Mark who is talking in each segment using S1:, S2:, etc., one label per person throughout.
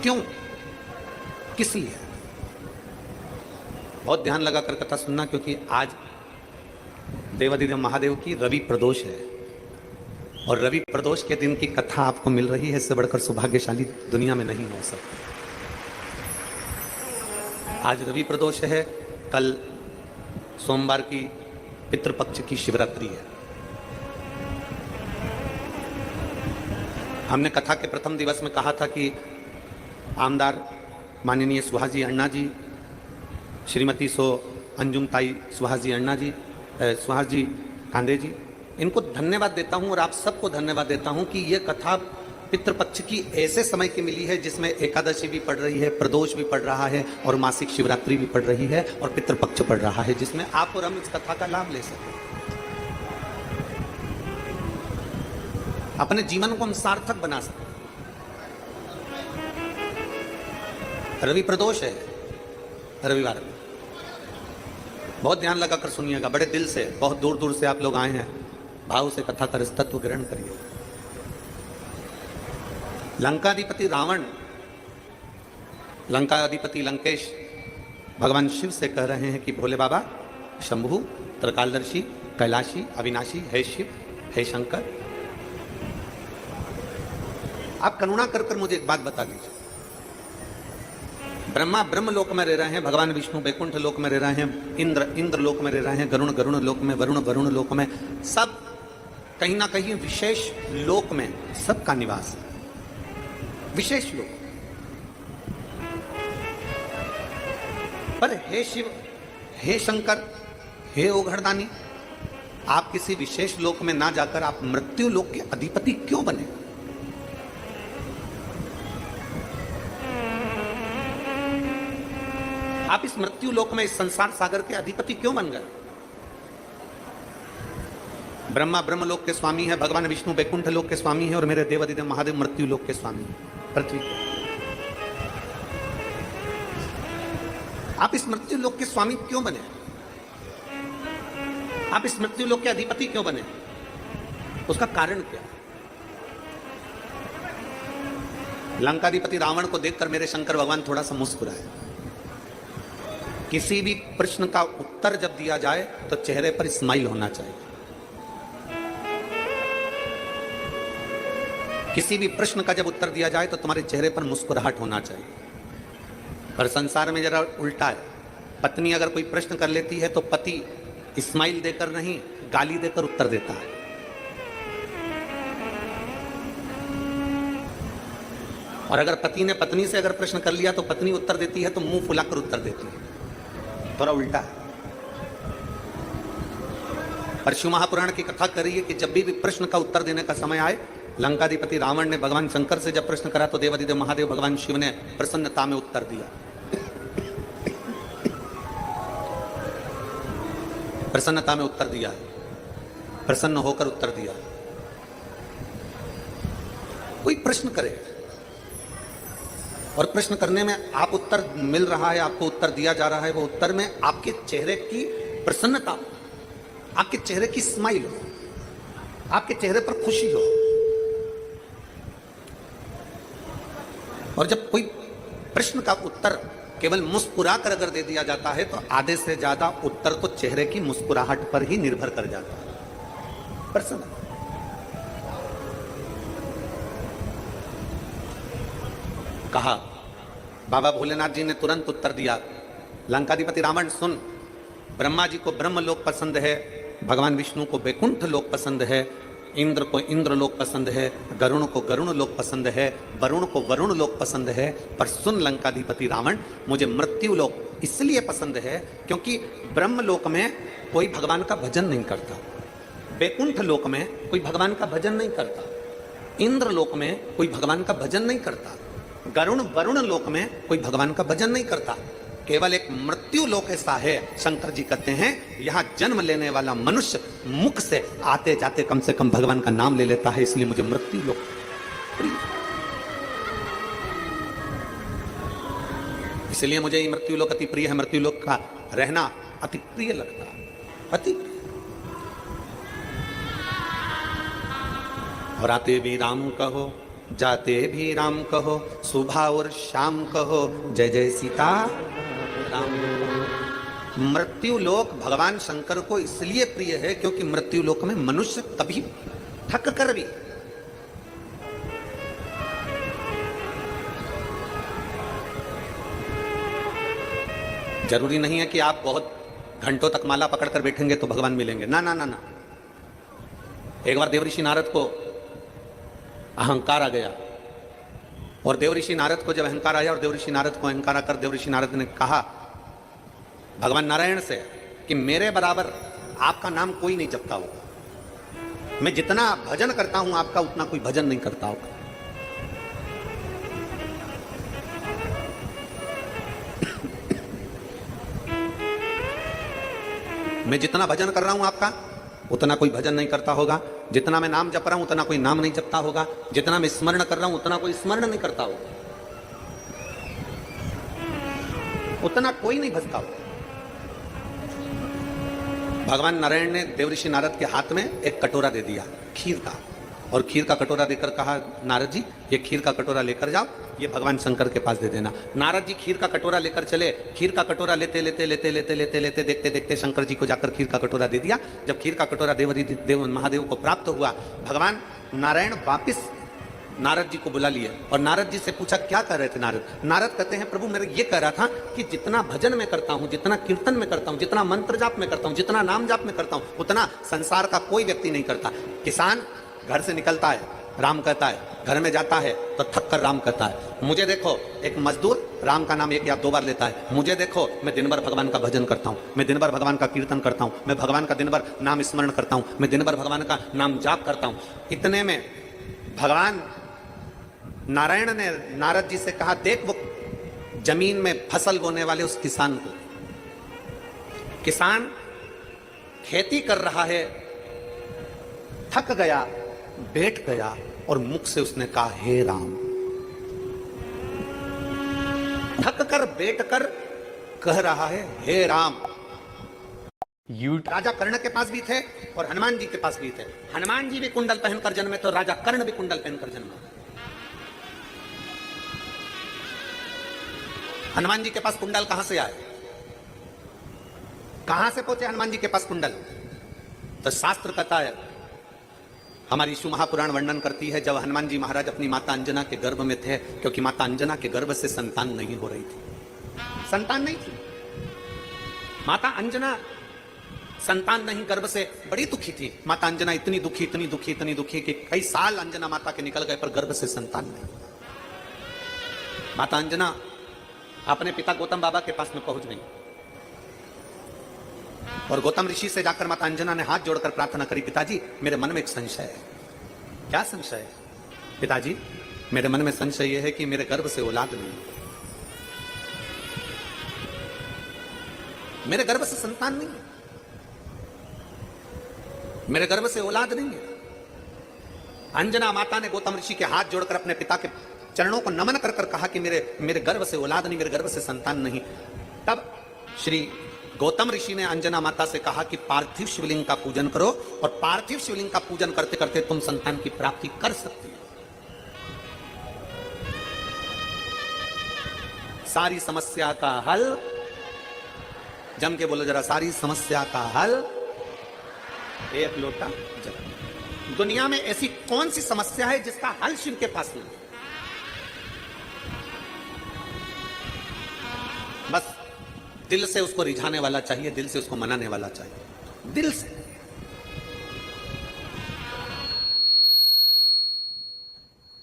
S1: क्यों, किस लिए? बहुत ध्यान लगाकर कथा सुनना, क्योंकि आज देवाधिदेव महादेव की रवि प्रदोष है और रवि प्रदोष के दिन की कथा आपको मिल रही है। इससे बढ़कर सौभाग्यशाली दुनिया में नहीं हो सकता। आज रवि प्रदोष है, कल सोमवार की पितृपक्ष की शिवरात्रि है। हमने कथा के प्रथम दिवस में कहा था कि आमदार माननीय सुहाजी अण्णा जी, श्रीमती सो अंजुमताई सुहाजी अण्णा जी, सुहाजी कांदे जी, इनको धन्यवाद देता हूं और आप सबको धन्यवाद देता हूं कि ये कथा पितृपक्ष की ऐसे समय की मिली है जिसमें एकादशी भी पड़ रही है, प्रदोष भी पड़ रहा है और मासिक शिवरात्रि भी पड़ रही है और पितृपक्ष पड़ रहा है, जिसमें आप और हम इस कथा का लाभ ले सकें, अपने जीवन को हम सार्थक बना सकें। रवि प्रदोष है, रविवार में बहुत ध्यान लगाकर सुनिएगा, बड़े दिल से, बहुत दूर दूर से आप लोग आए हैं, भाव से कथा का तत्व ग्रहण करिए। लंकाधिपति रावण, लंकाधिपति लंकेश भगवान शिव से कह रहे हैं कि भोले बाबा, शंभु, त्रिकालदर्शी, कैलाशी, अविनाशी, हे शिव, हे शंकर, आप करुणा कर कर मुझे एक बात बता दीजिए। ब्रह्मा ब्रह्म लोक में रह रहे हैं, भगवान विष्णु बैकुंठ लोक में रह रहे हैं, इंद्र लोक में रह रहे हैं, गरुण गरुण लोक में, वरुण लोक में, सब कहीं ना कहीं विशेष लोक में सबका निवास है, विशेष लोक। पर हे शिव, हे शंकर, हे ओघड़दानी, आप किसी विशेष लोक में ना जाकर आप मृत्यु लोक के अधिपति क्यों बने? आप इस मृत्यु लोक में, इस संसार सागर के अधिपति क्यों बन गए? ब्रह्मा ब्रह्म लोक के स्वामी है, भगवान विष्णु बैकुंठ लोक के स्वामी है और मेरे देवाधिदेव महादेव मृत्यु लोक के स्वामी है, पृथ्वी के। आप इस मृत्यु लोक के स्वामी क्यों बने? आप इस मृत्यु लोक के अधिपति क्यों बने? उसका कारण क्या? लंकाधिपति रावण को देखकर मेरे शंकर भगवान थोड़ा सा मुस्कुराए। किसी भी प्रश्न का उत्तर जब दिया जाए तो चेहरे पर स्माइल होना चाहिए। किसी भी प्रश्न का जब उत्तर दिया जाए तो तुम्हारे चेहरे पर मुस्कुराहट होना चाहिए। पर संसार में जरा उल्टा है, पत्नी अगर कोई प्रश्न कर लेती है तो पति स्माइल देकर नहीं, गाली देकर उत्तर देता है। और अगर पति ने पत्नी से अगर प्रश्न कर लिया तो पत्नी उत्तर देती है तो मुंह फुलाकर उत्तर देती है, थोड़ा उल्टा है। पर शिव महापुराण की कथा कर रही है कि जब भी प्रश्न का उत्तर देने का समय आए, लंकाधिपति रावण ने भगवान शंकर से जब प्रश्न करा तो देवाधिदेव महादेव भगवान शिव ने प्रसन्नता में उत्तर दिया, प्रसन्नता में उत्तर दिया, प्रसन्न होकर उत्तर दिया। कोई प्रश्न करे और प्रश्न करने में आप उत्तर मिल रहा है, आपको उत्तर दिया जा रहा है, वो उत्तर में आपके चेहरे की प्रसन्नता, आपके चेहरे की स्माइल हो, आपके चेहरे पर खुशी हो। और जब कोई प्रश्न का उत्तर केवल मुस्कुरा कर अगर दे दिया जाता है तो आधे से ज्यादा उत्तर तो चेहरे की मुस्कुराहट पर ही निर्भर कर जाता है। प्रसन्न कहा, बाबा भोलेनाथ जी ने तुरंत उत्तर दिया, लंकाधिपति रावण सुन, ब्रह्मा जी को ब्रह्म लोक पसंद है, भगवान विष्णु को बैकुंठ लोक पसंद है, इंद्र को इंद्र लोक पसंद है, गरुण को गरुण लोक पसंद है, वरुण को वरुण लोक पसंद है। पर सुन लंकाधिपति रावण, मुझे मृत्यु लोक इसलिए पसंद है क्योंकि ब्रह्म लोक में कोई भगवान का भजन नहीं करता, बैकुंठ लोक में कोई भगवान का भजन नहीं करता, इंद्र लोक में कोई भगवान का भजन नहीं करता, गरुण वरुण लोक में कोई भगवान का भजन नहीं करता। केवल एक मृत्यु लोक ऐसा है, शंकर जी कहते हैं, यहां जन्म लेने वाला मनुष्य मुख से आते जाते कम से कम भगवान का नाम ले लेता है, इसलिए मुझे मृत्यु लोक प्रिय, इसलिए मुझे ये मृत्यु लोक अति प्रिय है। मृत्यु लोक का रहना अति प्रिय लगता है, अति प्रिय। और आते भी राम कहो जाते भी राम कहो, सुबह और शाम कहो, जय जय सीता राम। मृत्यु लोक भगवान शंकर को इसलिए प्रिय है क्योंकि मृत्यु लोक में मनुष्य कभी थक कर भी जरूरी नहीं है कि आप बहुत घंटों तक माला पकड़कर बैठेंगे तो भगवान मिलेंगे। ना ना ना ना। एक बार देवऋषि नारद को अहंकार आ गया, और देवऋषि नारद को जब अहंकार आया और देवऋषि नारद को अहंकार आकर देवऋषि नारद ने कहा भगवान नारायण से कि मेरे बराबर आपका नाम कोई नहीं जपता होगा, मैं जितना भजन करता हूं आपका उतना कोई भजन नहीं करता होगा। मैं जितना भजन कर रहा हूं आपका उतना कोई भजन नहीं करता होगा, जितना मैं नाम जप रहा हूं उतना कोई नाम नहीं जपता होगा, जितना मैं स्मरण कर रहा हूं उतना कोई स्मरण नहीं करता होगा, उतना कोई नहीं भजता होगा। भगवान नारायण ने देवऋषि नारद के हाथ में एक कटोरा दे दिया खीर का, और खीर का कटोरा देकर कहा नारद जी ये खीर का कटोरा लेकर जाओ, ये भगवान शंकर के पास दे देना। नारद जी खीर का कटोरा लेकर चले, खीर का कटोरा लेते लेते लेते लेते लेते लेते देखते देखते शंकर जी को जाकर खीर का कटोरा दे दिया। जब खीर का कटोरा देव महादेव को प्राप्त हुआ, भगवान नारायण वापिस नारद जी को बुला लिए और नारद जी से पूछा क्या कर रहे थे नारद। नारद कहते हैं प्रभु मेरे ये कह रहा था कि जितना भजन में करता हूं, जितना कीर्तन में करता हूं, जितना मंत्र जाप में करता हूं, जितना नाम जाप में करता हूं, उतना संसार का कोई व्यक्ति नहीं करता। किसान घर से निकलता है राम कहता है, घर में जाता है तो थक कर राम कहता है। मुझे देखो एक मजदूर राम का नाम 1 या 2 बार लेता है। मुझे देखो मैं दिन भर भगवान का भजन करता हूं, मैं दिन भर भगवान का कीर्तन करता हूं, मैं भगवान का दिन भर नाम स्मरण करता हूं, मैं दिन भर भगवान का नाम जाप करता हूं। इतने में भगवान नारायण ने नारद जी से कहा देख वो जमीन में फसल बोने वाले उस किसान को, किसान खेती कर रहा है, थक गया, बैठ गया और मुख से उसने कहा हे राम। थक कर बैठ कर कह रहा है हे राम। राजा कर्ण के पास भी थे और हनुमान जी के पास भी थे। हनुमान जी भी कुंडल पहनकर जन्मे तो राजा कर्ण भी कुंडल पहनकर जन्मे। हनुमान जी के पास कुंडल कहां से आए, कहां से पहुंचे हनुमान जी के पास कुंडल? तो शास्त्र कहता है, हमारी शिव महापुराण वर्णन करती है जब हनुमान जी महाराज अपनी माता अंजना के गर्भ में थे, क्योंकि माता अंजना के गर्भ से संतान नहीं हो रही थी, संतान नहीं थी। माता अंजना संतान नहीं, गर्भ से बड़ी दुखी थी। माता अंजना इतनी दुखी इतनी दुखी इतनी दुखी कि कई साल अंजना माता के निकल गए पर गर्भ से संतान नहीं। माता अंजना अपने पिता गौतम बाबा के पास में पहुंच गई और गौतम ऋषि से जाकर माता अंजना ने हाथ जोड़कर प्रार्थना करी, पिताजी मेरे मन में एक संशय है। क्या संशय है? पिताजी मेरे मन में संशय यह है कि मेरे गर्भ से औलाद नहीं, मेरे गर्भ से संतान नहीं, मेरे गर्भ से औलाद नहीं है। अंजना माता ने गौतम ऋषि के हाथ जोड़कर अपने पिता के चरणों को नमन कर कर कहा कि मेरे गर्भ से औलाद नहीं, मेरे गर्भ से संतान नहीं। तब श्री गौतम ऋषि ने अंजना माता से कहा कि पार्थिव शिवलिंग का पूजन करो और पार्थिव शिवलिंग का पूजन करते करते तुम संतान की प्राप्ति कर सकती हो। सारी समस्या का हल, जम के बोलो जरा, सारी समस्या का हल एक लोटा जल। दुनिया में ऐसी कौन सी समस्या है जिसका हल शिव के पास नहीं? बस दिल से उसको रिझाने वाला चाहिए, दिल से उसको मनाने वाला चाहिए, दिल से।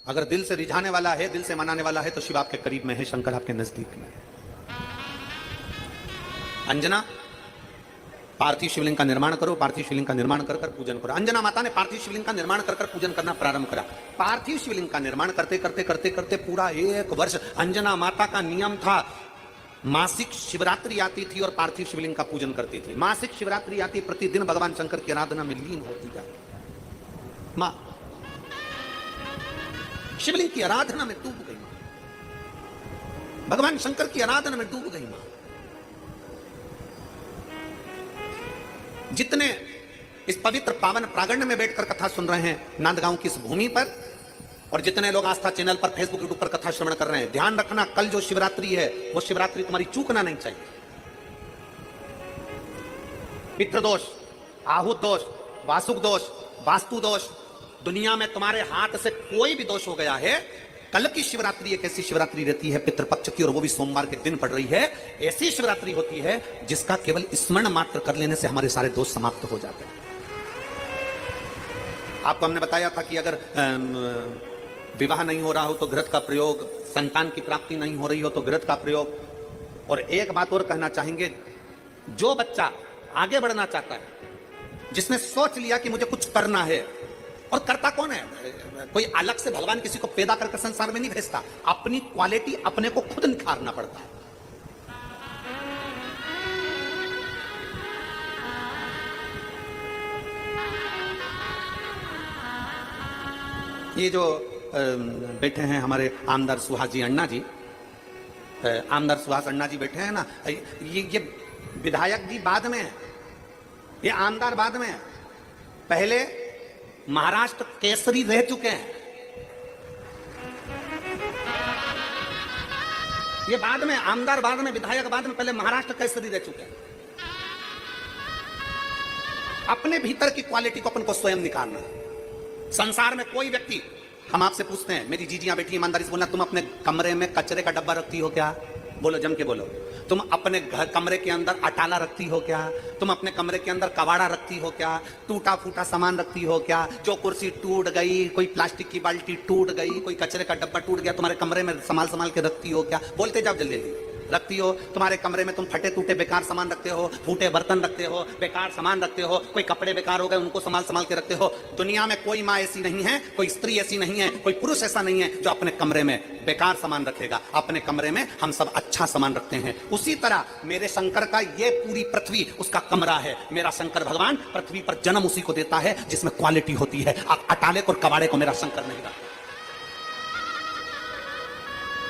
S1: अगर दिल से रिझाने वाला है, दिल से मनाने वाला है तो शिव आपके करीब में है, शंकर आपके नजदीक में है। अंजना पार्थिव शिवलिंग का निर्माण करो, पार्थिव शिवलिंग का निर्माण कर कर पूजन करो। अंजना माता ने पार्थिव शिवलिंग का निर्माण कर कर पूजन करना प्रारंभ करा। पार्थिव शिवलिंग का निर्माण करते करते करते करते पूरा 1 वर्ष अंजना माता का नियम था, मासिक शिवरात्रि आती थी और पार्थिव शिवलिंग का पूजन करती थी। मासिक शिवरात्रि आती, प्रतिदिन भगवान शंकर की आराधना में लीन होती जाती। मां शिवलिंग की आराधना में डूब गई, भगवान शंकर की आराधना में डूब गई मां। जितने इस पवित्र पावन प्रांगण में बैठकर कथा सुन रहे हैं, नांदगांव की इस भूमि पर और जितने लोग आस्था चैनल पर, फेसबुक, यूट्यूब पर कथा श्रवण कर रहे हैं, ध्यान रखना कल जो शिवरात्रि है वो शिवरात्रि तुम्हारी चूकना नहीं चाहिए। पितृदोष, आहुत दोष, वासुक दोष, वास्तु दोष, दुनिया में तुम्हारे हाथ से कोई भी दोष हो गया है, कल की शिवरात्रि एक ऐसी शिवरात्रि रहती है पितृपक्ष की, और वो भी सोमवार के दिन पड़ रही है। ऐसी शिवरात्रि होती है जिसका केवल स्मरण मात्र कर लेने से हमारे सारे दोष समाप्त हो जाते हैं। आपको हमने बताया था कि अगर विवाह नहीं हो रहा हो तो घृत का प्रयोग, संतान की प्राप्ति नहीं हो रही हो तो घृत का प्रयोग। और एक बात और कहना चाहेंगे, जो बच्चा आगे बढ़ना चाहता है, जिसने सोच लिया कि मुझे कुछ करना है, और करता कौन है? कोई अलग से भगवान किसी को पैदा करके संसार में नहीं भेजता, अपनी क्वालिटी अपने को खुद निखारना पड़ता है। ये जो बैठे हैं हमारे आमदार सुहास जी अण्णा जी, आमदार सुहास अण्णा जी बैठे हैं ना, ये विधायक जी बाद में है, ये आमदार बाद में है। पहले महाराष्ट्र केसरी रह चुके हैं, ये बाद में आमदार, बाद में विधायक, बाद में पहले महाराष्ट्र केसरी रह चुके हैं। अपने भीतर की क्वालिटी को अपन को स्वयं निकालना है। संसार में कोई व्यक्ति, हम आपसे पूछते हैं, मेरी जीजियां बेटी ईमानदारी से बोलना, तुम अपने कमरे में कचरे का डब्बा रखती हो क्या? बोलो, जम के बोलो। तुम अपने घर कमरे के अंदर अटाला रखती हो क्या? तुम अपने कमरे के अंदर कबाड़ा रखती हो क्या? टूटा फूटा सामान रखती हो क्या? जो कुर्सी टूट गई, कोई प्लास्टिक की बाल्टी टूट गई, कोई कचरे का डब्बा टूट गया, तुम्हारे कमरे में संभाल के रखती हो क्या? बोलते जाओ जल्दी जल्दी। रखती हो? तुम्हारे कमरे में तुम फटे टूटे बेकार सामान रखते हो, फूटे बर्तन रखते हो, बेकार सामान रखते हो, कोई कपड़े बेकार हो गए उनको संभाल के रखते हो। दुनिया में कोई माँ ऐसी नहीं है, कोई स्त्री ऐसी नहीं है, कोई पुरुष ऐसा नहीं है जो अपने कमरे में बेकार सामान रखेगा। अपने कमरे में हम सब अच्छा सामान रखते हैं। उसी तरह मेरे शंकर का ये पूरी पृथ्वी उसका कमरा है। मेरा शंकर भगवान पृथ्वी पर जन्म उसी को देता है जिसमें क्वालिटी होती है। अटाले और कबाड़े को मेरा शंकर नहीं रखता,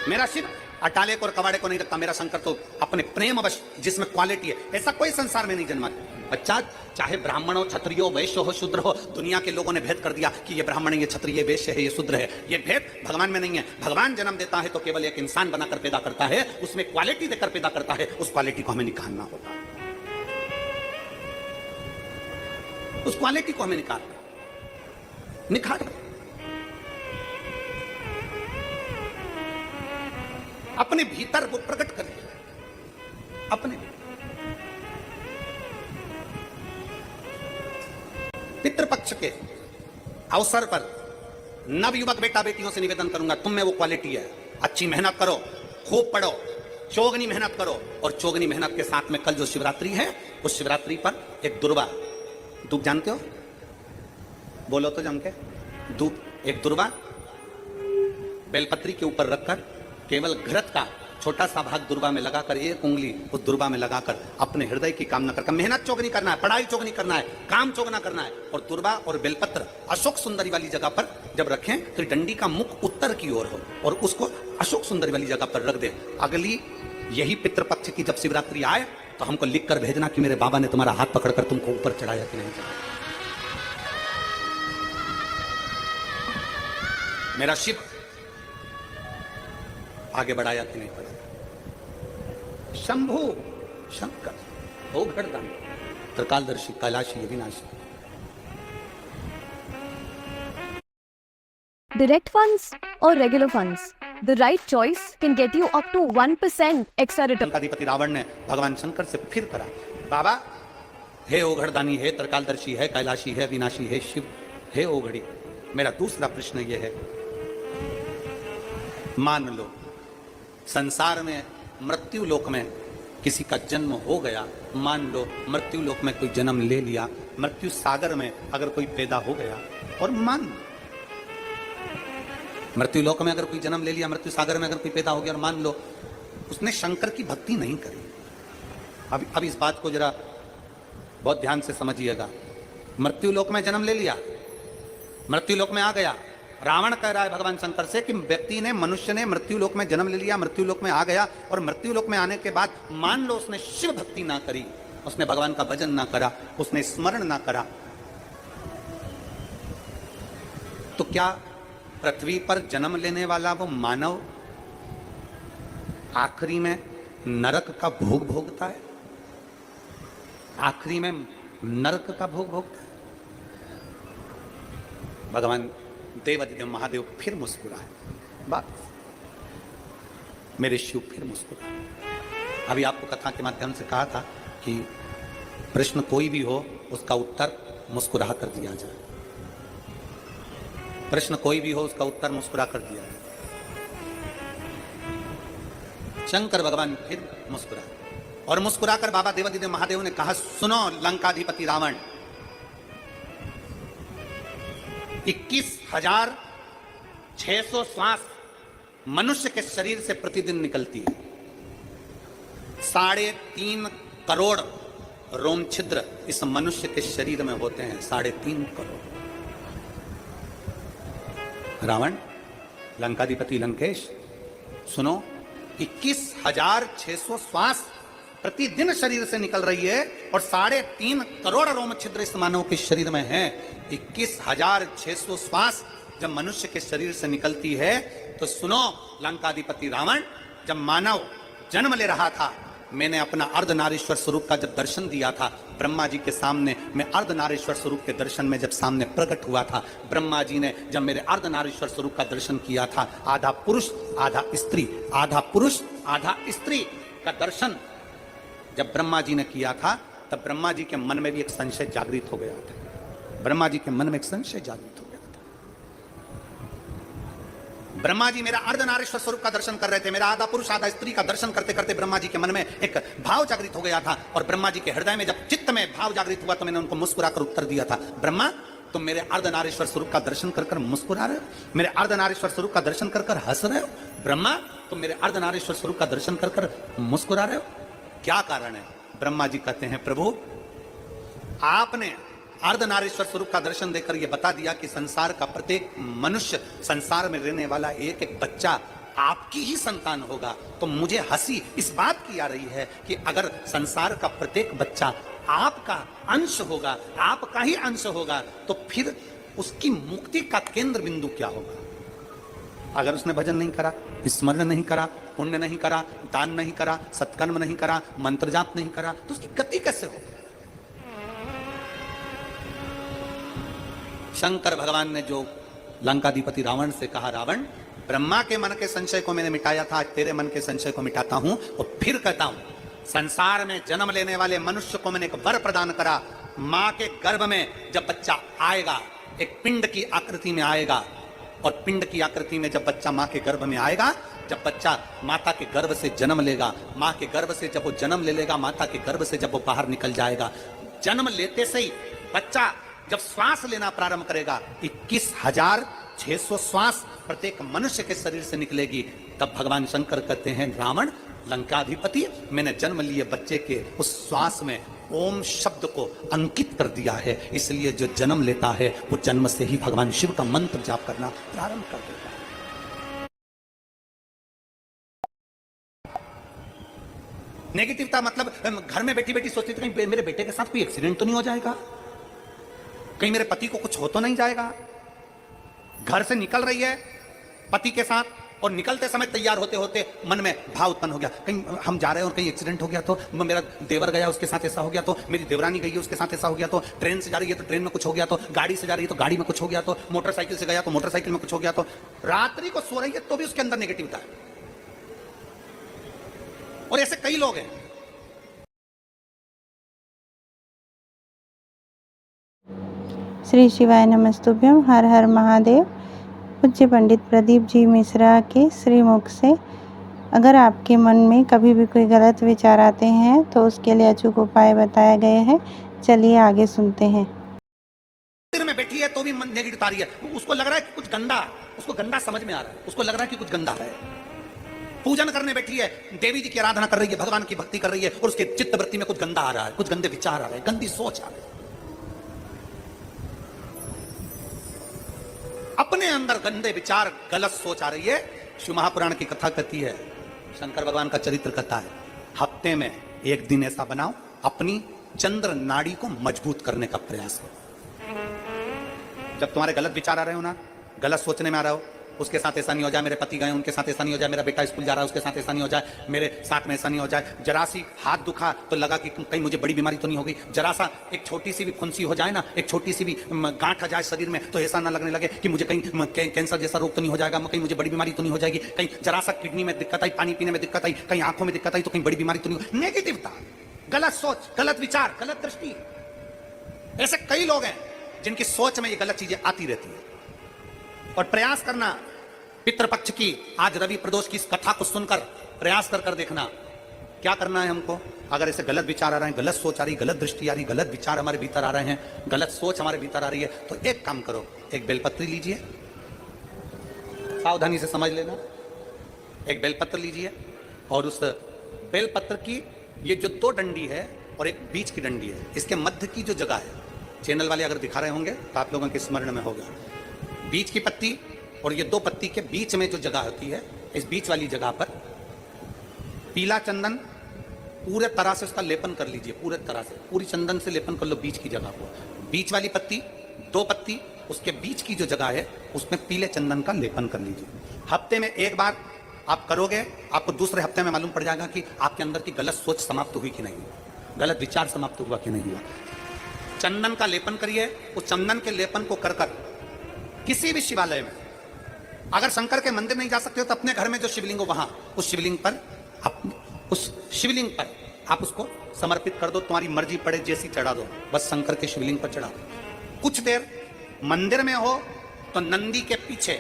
S1: मेरा शिव अटाले को और कबाड़े को नहीं रखता। मेरा शंकर तो अपने प्रेम अवश्य जिसमें क्वालिटी है, ऐसा कोई संसार में नहीं जन्मा। बच्चा चाहे ब्राह्मण हो, क्षत्रिय हो, वैश्य हो, शूद्र हो, दुनिया के लोगों ने भेद कर दिया कि ये ब्राह्मण है, ये क्षत्रिय, ये वैश्य है, ये शूद्र है। ये भेद भगवान में नहीं है। भगवान जन्म देता है तो केवल एक इंसान बनाकर पैदा करता है, उसमें क्वालिटी देकर पैदा करता है। उस क्वालिटी को हमें निकालना होता है, उस क्वालिटी को हमें निखार अपने भीतर वो प्रकट करिए। अपने पितृपक्ष के अवसर पर नवयुवक बेटा बेटियों से निवेदन करूंगा, तुम में वो क्वालिटी है। अच्छी मेहनत करो, खूब पढ़ो, चौगनी मेहनत करो। और चौगनी मेहनत के साथ में कल जो शिवरात्रि है, उस शिवरात्रि पर एक दुर्वा, धूप जानते हो? बोलो तो जम के। धूप, एक दुर्वा बेलपत्री के ऊपर रखकर केवल घृत का छोटा सा भाग दुर्वा में लगाकर, एक उंगली उस दुर्वा में लगाकर अपने हृदय की कामना करके, मेहनत चौगनी करना है, पढ़ाई चौगनी करना है, काम चौगना करना है। और दुर्वा और बेलपत्र अशोक सुंदरी वाली जगह पर जब रखें तो डंडी का मुख उत्तर की ओर हो और उसको अशोक सुंदरी वाली जगह पर रख दे। अगली यही पितृपक्ष की जब शिवरात्रि आए तो हमको लिख कर भेजना कि मेरे बाबा ने तुम्हारा हाथ पकड़कर तुमको ऊपर चढ़ाया कि नहीं चढ़ाया। मेरा शिव आगे बढ़ाया कि नहीं बढ़ाया। शंभु शंकर ओघड़दान त्रिकालदर्शी कैलाशी अविनाशी।
S2: Direct funds or regular funds, the right choice can get you up to 1% extra return.
S1: अधिपति रावण ने भगवान शंकर से फिर करा, बाबा हे ओघड़दानी, हे त्रिकालदर्शी, है कैलाशी, है अविनाशी, है शिव, हे ओघड़ी, मेरा दूसरा प्रश्न यह है, मान लो संसार में मृत्यु लोक में किसी का जन्म हो गया, मान लो मृत्यु लोक में कोई जन्म ले लिया, मृत्यु सागर में अगर कोई पैदा हो गया, और मान मृत्यु लोक में अगर कोई जन्म ले लिया, मृत्यु सागर में अगर कोई पैदा हो गया, और मान लो उसने शंकर की भक्ति नहीं करी। अब इस बात को जरा बहुत ध्यान से समझिएगा। मृत्यु लोक में जन्म ले लिया, मृत्यु लोक में आ गया, रावण कह रहा है भगवान शंकर से कि व्यक्ति ने, मनुष्य ने मृत्यु लोक में जन्म ले लिया, मृत्यु लोक में आ गया, और मृत्यु लोक में आने के बाद मान लो उसने शिव भक्ति ना करी, उसने भगवान का भजन ना करा, उसने स्मरण ना करा, तो क्या पृथ्वी पर जन्म लेने वाला वो मानव आखिरी में नरक का भोग भोगता है, आखिरी में नरक का भोग भोगता है। भगवान देवाधिदेव महादेव फिर मुस्कुराए, बात मेरे शिव फिर मुस्कुराए। अभी आपको कथा के माध्यम से कहा था कि प्रश्न कोई भी हो उसका उत्तर मुस्कुरा कर दिया जाए, प्रश्न कोई भी हो उसका उत्तर मुस्कुरा कर दिया जाए। शंकर भगवान फिर मुस्कुराए और मुस्कुराकर बाबा देवाधिदेव महादेव ने कहा, सुनो लंकाधिपति रावण, 21,600 श्वास मनुष्य के शरीर से प्रतिदिन निकलती है। 3.5 करोड़ रोम छिद्र इस मनुष्य के शरीर में होते हैं, 3.5 करोड़। रावण, लंकाधिपति लंकेश, सुनो, 21,600 श्वास प्रतिदिन शरीर से निकल रही है और 3.5 करोड़ रोम छिद्र इस मानव के शरीर में है। 21,600 श्वास जब मनुष्य के शरीर से निकलती है तो सुनो लंकाधिपति रावण, जब मानव जन्म ले रहा था, मैंने अपना अर्धनारीश्वर स्वरूप का जब दर्शन दिया था ब्रह्मा जी के सामने, मैं अर्धनारीश्वर स्वरूप के दर्शन में जब सामने प्रकट हुआ था, ब्रह्मा जी ने जब मेरे अर्धनारीश्वर स्वरूप का दर्शन किया था, आधा पुरुष आधा स्त्री, आधा पुरुष आधा स्त्री का दर्शन जब ब्रह्मा जी ने किया था, तब ब्रह्मा जी के मन में भी एक संशय जागृत हो गया था। ब्रह्मा जी के मन में एक संशय जागृत हो गया था। ब्रह्मा जी मेरा अर्धनारीश्वर स्वरूप का दर्शन कर रहे थे, मेरा आधा पुरुष आधा स्त्री का दर्शन करते करते ब्रह्मा जी के मन में एक भाव जागृत हो गया था। और ब्रह्मा जी के हृदय में जब चित्त में भाव जागृत हुआ तो मैंने उनको मुस्कुराकर उत्तर दिया था, ब्रह्मा तुम मेरे अर्धनारीश्वर स्वरूप का दर्शन कर मुस्कुरा रहे हो, मेरे अर्धनारीश्वर स्वरूप का दर्शन कर हंस रहे हो। ब्रह्मा तुम मेरे अर्धनारीश्वर स्वरूप का दर्शन कर मुस्कुरा रहे हो, क्या कारण है? ब्रह्मा जी कहते हैं, प्रभु आपने अर्धनारीश्वर स्वरूप का दर्शन देकर यह बता दिया कि संसार का प्रत्येक मनुष्य, संसार में रहने वाला एक एक बच्चा आपकी ही संतान होगा। तो मुझे हंसी इस बात की आ रही है कि अगर संसार का प्रत्येक बच्चा आपका अंश होगा, आपका ही अंश होगा, तो फिर उसकी मुक्ति का केंद्र बिंदु क्या होगा? अगर उसने भजन नहीं करा, स्मरण नहीं करा, पुण्य नहीं करा, दान नहीं करा, सत्कर्म नहीं करा, मंत्र जाप नहीं करा, तो उसकी गति कैसे होगी? शंकर भगवान ने जो लंकाधिपति रावण से कहा, रावण ब्रह्मा के मन के संशय को मैंने मिटाया था, आज तेरे मन के संशय को मिटाता हूं और फिर कहता हूं, संसार में जन्म लेने वाले मनुष्य को मैंने एक वर प्रदान करा। मां के गर्भ में जब बच्चा आएगा, एक पिंड की आकृति में आएगा, और पिंड की आकृति में जब बच्चा मां के गर्भ में आएगा, जब बच्चा माता के गर्भ से जन्म लेगा, मां के गर्भ से जब वो जन्म ले लेगा, माता के गर्भ से जब वो बाहर निकल जाएगा, जन्म लेते से ही बच्चा जब श्वास लेना प्रारंभ करेगा, 21,600 श्वास प्रत्येक मनुष्य के शरीर से निकलेगी। तब भगवान शंकर कहते हैं, रावण लंकाधिपति, मैंने जन्म लिए बच्चे के उस श्वास में ओम शब्द को अंकित कर दिया है, इसलिए जो जन्म लेता है वो जन्म से ही भगवान शिव का मंत्र जाप करना प्रारंभ कर देता है। नेगेटिवता मतलब घर में बैठी बैठी सोचती थी कहीं मेरे बेटे के साथ कोई एक्सीडेंट तो नहीं हो जाएगा, कहीं मेरे पति को कुछ हो तो नहीं जाएगा। घर से निकल रही है पति के साथ और निकलते समय तैयार होते होते मन में भाव उत्पन्न हो गया, कहीं हम जा रहे हैं और कहीं एक्सीडेंट हो गया तो, मेरा देवर गया उसके साथ ऐसा हो गया तो, मेरी देवरानी गई है उसके साथ ऐसा हो गया तो, ट्रेन से जा रही है तो ट्रेन में कुछ हो गया तो, गाड़ी से जा रही है तो गाड़ी में कुछ हो गया तो, मोटरसाइकिल से गया तो मोटरसाइकिल में कुछ हो गया तो, रात्रि को सो रही है तो भी उसके अंदर नेगेटिविटी है। और ऐसे कई लोग हैं।
S3: श्री शिवाय नमस्तुभ्यम। हर हर महादेव। पूज्य पंडित प्रदीप जी मिश्रा के श्रीमुख से, अगर आपके मन में कभी भी कोई गलत विचार आते हैं तो उसके लिए अचूक उपाय बताए गए हैं। चलिए आगे सुनते हैं।
S1: मंदिर में बैठी है तो भी मन नेगेटिव आ रही है, उसको लग रहा है कि कुछ गंदा, उसको गंदा समझ में आ रहा है, उसको लग रहा है कि कुछ गंदा है। पूजन करने बैठी है, देवी जी की आराधना कर रही है, भगवान की भक्ति कर रही है, और उसके चित्त वृत्ति में कुछ गंदा आ रहा है, कुछ गंदे विचार आ रहे हैं, गंदी सोच आ रही है, अपने अंदर गंदे विचार, गलत सोच आ रही है। शिव महापुराण की कथा कहती है, शंकर भगवान का चरित्र कथा है, हफ्ते में एक दिन ऐसा बनाओ अपनी चंद्र नाड़ी को मजबूत करने का प्रयास करो। जब तुम्हारे गलत विचार आ रहे हो ना, गलत सोचने में आ रहे हो, उसके साथ ऐसा नहीं हो जाए, मेरे पति गए उनके साथ ऐसा नहीं हो जाए, मेरा बेटा स्कूल जा रहा है उसके साथ ऐसा नहीं हो जाए, मेरे साथ में ऐसा नहीं हो जाए, जरा सी हाथ दुखा तो लगा कि कहीं मुझे बड़ी बीमारी तो नहीं हो गई, जरा सा एक छोटी सी भी फुंसी हो जाए ना, एक छोटी सी भी गांठ आ जाए शरीर में तो ऐसा ना लगने लगे कि मुझे कहीं कैंसर जैसा रोग तो नहीं हो जाएगा, कहीं मुझे बड़ी बीमारी तो नहीं हो जाएगी, कहीं जरा सा किडनी में दिक्कत आई, पानी पीने में दिक्कत आई, कहीं आंखों में दिक्कत आई तो कहीं बड़ी बीमारी तो नहीं हो। नेगेटिवता, गलत सोच, गलत विचार, गलत दृष्टि। ऐसे कई लोग हैं जिनकी सोच में ये गलत चीजें आती रहती है। और प्रयास करना, पितृपक्ष की आज रवि प्रदोष की इस कथा को सुनकर प्रयास कर देखना क्या करना है हमको। अगर ऐसे गलत विचार आ रहे हैं, गलत सोच आ रही, गलत दृष्टि आ रही, गलत विचार हमारे भीतर आ रहे हैं, गलत सोच हमारे भीतर आ रही है, तो एक काम करो, एक बेलपत्र लीजिए, सावधानी से समझ लेना, एक बेलपत्र लीजिए और उस बेलपत्र की ये जो 2 डंडी है और एक बीच की डंडी है, इसके मध्य की जो जगह है, चैनल वाले अगर दिखा रहे होंगे तो आप लोगों के स्मरण में होगा, बीच की पत्ती और ये 2 पत्ती के बीच में जो जगह होती है, इस बीच वाली जगह पर पीला चंदन पूरे तरह से उसका लेपन कर लीजिए, पूरे तरह से पूरी चंदन से लेपन कर लो बीच की जगह को। बीच वाली पत्ती, 2 पत्ती, उसके बीच की जो जगह है उसमें पीले चंदन का लेपन कर लीजिए। हफ्ते में एक बार आप करोगे, आपको दूसरे हफ्ते में मालूम पड़ जाएगा कि आपके अंदर की गलत सोच समाप्त हुई कि नहीं, गलत विचार समाप्त हुआ कि नहीं हुआ। चंदन का लेपन करिए, उस चंदन के लेपन को कर किसी भी शिवालय में, अगर शंकर के मंदिर नहीं जा सकते हो तो अपने घर में जो शिवलिंग हो वहां उस शिवलिंग पर आप उसको समर्पित कर दो, तुम्हारी मर्जी पड़े जैसी चढ़ा दो, बस शंकर के शिवलिंग पर चढ़ा दो। कुछ देर मंदिर में हो तो नंदी के पीछे,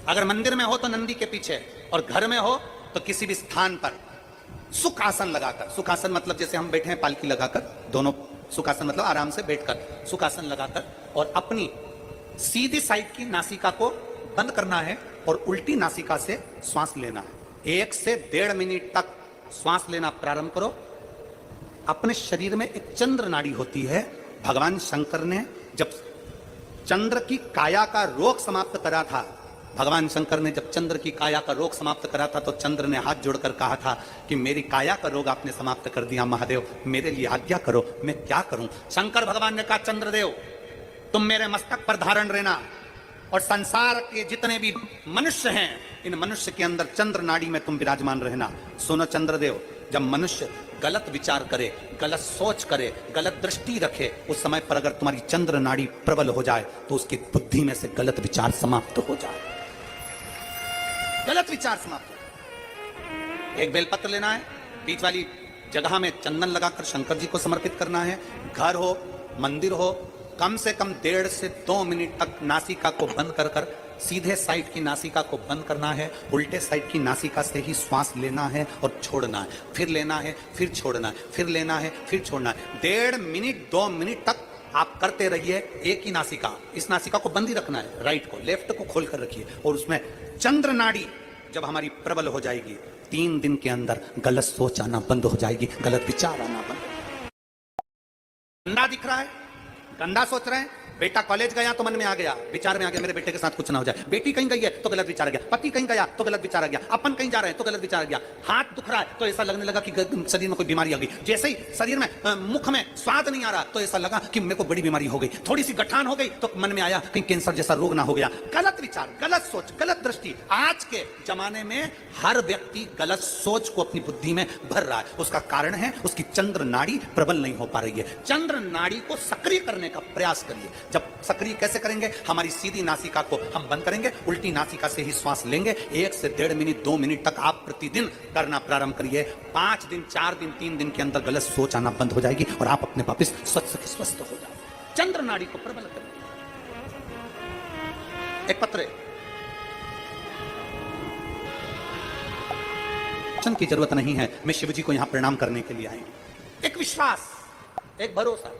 S1: अगर मंदिर में हो तो नंदी के पीछे, और घर में हो तो किसी भी स्थान पर सुख आसन लगाकर, सुख आसन मतलब जैसे हम बैठे हैं पालकी लगाकर, दोनों सुख आसन मतलब आराम से बैठकर सुख आसन लगाकर, और अपनी सीधी साइड की नासिका को बंद करना है और उल्टी नासिका से श्वास लेना है। 1 से 1.5 मिनट तक श्वास लेना प्रारंभ करो। अपने शरीर में एक चंद्र नाड़ी होती है। भगवान शंकर ने जब चंद्र की काया का रोग समाप्त करा था, भगवान शंकर ने जब चंद्र की काया का रोग समाप्त करा था तो चंद्र ने हाथ जोड़कर कहा था कि मेरी काया का रोग आपने समाप्त कर दिया महादेव, मेरे लिए आज्ञा करो, मैं क्या करूं। शंकर भगवान ने कहा चंद्रदेव तुम मेरे मस्तक पर धारण रहना, और संसार के जितने भी मनुष्य हैं इन मनुष्य के अंदर चंद्र नाड़ी में तुम विराजमान रहना। सुनो चंद्रदेव, जब मनुष्य गलत विचार करे, गलत सोच करे, गलत दृष्टि रखे, उस समय पर अगर तुम्हारी चंद्र नाड़ी प्रबल हो जाए तो उसकी बुद्धि में से गलत विचार समाप्त हो जाए, गलत विचार समाप्त हो। एक बेलपत्र लेना है, बीच वाली जगह में चंदन लगाकर शंकर जी को समर्पित करना है। घर हो, मंदिर हो, कम से कम 1.5 से 2 मिनट तक नासिका को बंद कर सीधे साइड की नासिका को बंद करना है, उल्टे साइड की नासिका से ही श्वास लेना है और छोड़ना है, फिर लेना है, फिर छोड़ना है, फिर लेना है, फिर छोड़ना है। 1.5 मिनट 2 मिनट तक आप करते रहिए। एक ही नासिका, इस नासिका को बंद ही रखना है, राइट को, लेफ्ट को खोल कर रखिए, और उसमें चंद्र नाड़ी जब हमारी प्रबल हो जाएगी 3 दिन के अंदर गलत सोच आना बंद हो जाएगी, गलत विचार आना बंद। गंदा दिख रहा है, गंदा सोच रहे हैं, बेटा कॉलेज गया तो मन में आ गया, विचार में आ गया मेरे बेटे के साथ कुछ ना हो जाए, बेटी कहीं गई है तो गलत विचार आ गया, पति कहीं गया तो गलत विचार आ गया, अपन कहीं जा रहे हैं तो गलत विचार आ गया, हाथ दुख रहा है तो ऐसा लगने लगा कि शरीर में कोई बीमारी आ गई, जैसे ही शरीर में मुख में स्वाद नहीं आ रहा तो ऐसा लगा कि मेरे को बड़ी बीमारी हो गई, थोड़ी सी गठान हो गई तो मन में आया कहीं कैंसर जैसा रोग ना हो गया। गलत विचार, गलत सोच, गलत दृष्टि। आज के जमाने में हर व्यक्ति गलत सोच को अपनी बुद्धि में भर रहा है, उसका कारण है उसकी चंद्र नाड़ी प्रबल नहीं हो पा रही है। चंद्र नाड़ी को सक्रिय करने का प्रयास करिए। जब सक्रिय कैसे करेंगे, हमारी सीधी नासिका को हम बंद करेंगे, उल्टी नासिका से ही श्वास लेंगे। 1 से 1.5 मिनट 2 मिनट तक आप प्रतिदिन करना प्रारंभ करिए। 5 दिन 4 दिन 3 दिन के अंदर गलत सोच आना बंद हो जाएगी और आप अपने वापस स्वस्थ हो जाएंगे। चंद्र नाड़ी को प्रबल करेंगे। एक पत्र की जरूरत नहीं है, मैं शिव जी को यहां प्रणाम करने के लिए आई। एक विश्वास, एक भरोसा,